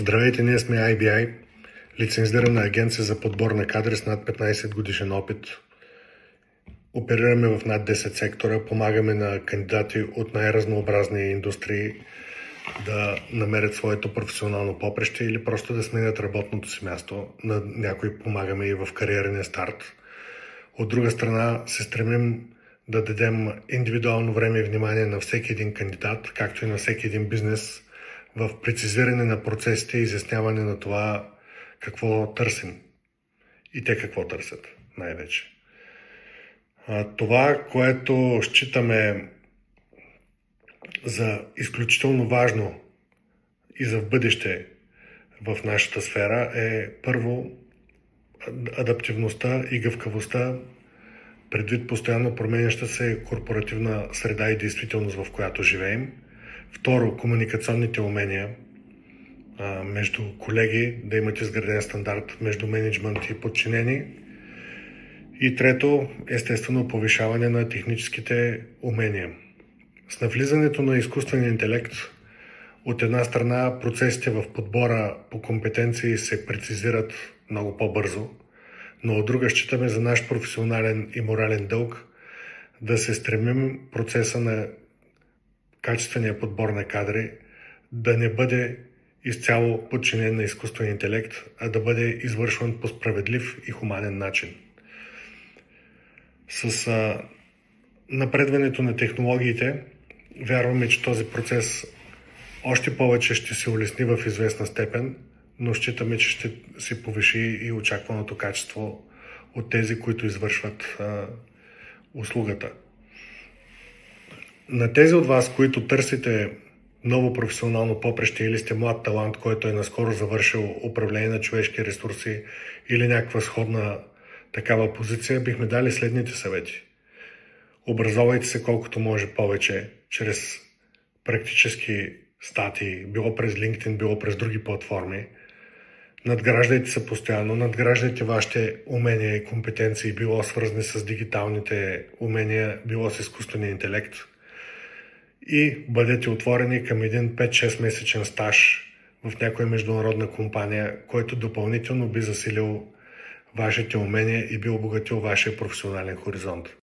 Здравейте, ние сме IBI, лицензирана агенция за подбор на кадри с над 15 годишен опит. Оперираме в над 10 сектора, помагаме на кандидати от най-разнообразни индустрии да намерят своето професионално поприще или просто да сменят работното си място. На някои помагаме и в кариерния старт. От друга страна се стремим да дадем индивидуално време и внимание на всеки един кандидат, както и на всеки един бизнес, в прецизиране на процесите и изясняване на това какво търсим и те какво търсят най-вече. Това, което считаме за изключително важно и за в бъдеще в нашата сфера е първо адаптивността и гъвкавостта предвид постоянно променяща се корпоративна среда и действителност, в която живеем. Второ, комуникационните умения между колеги, да имат изграден стандарт между мениджмънт и подчинени. И трето, естествено, повишаване на техническите умения. С навлизането на изкуствения интелект, от една страна процесите в подбора по компетенции се прецизират много по-бързо, но от друга считаме за наш професионален и морален дълг да се стремим процеса на качествения подбор на кадри да не бъде изцяло подчинен на изкуствен интелект, а да бъде извършван по справедлив и хуманен начин. С напредването на технологиите вярваме, че този процес още повече ще се улесни в известна степен, но считаме, че ще се повиши и очакваното качество от тези, които извършват услугата. На тези от вас, които търсите ново професионално поприще или сте млад талант, който е наскоро завършил управление на човешки ресурси или някаква сходна такава позиция, бихме дали следните съвети. Образовайте се колкото може повече чрез практически статии, било през LinkedIn, било през други платформи. Надграждайте се постоянно, надграждайте вашите умения и компетенции, било свързани с дигиталните умения, било с изкуствения интелект. И бъдете отворени към един 5-6 месечен стаж в някоя международна компания, който допълнително би засилил вашите умения и би обогатил вашия професионален хоризонт.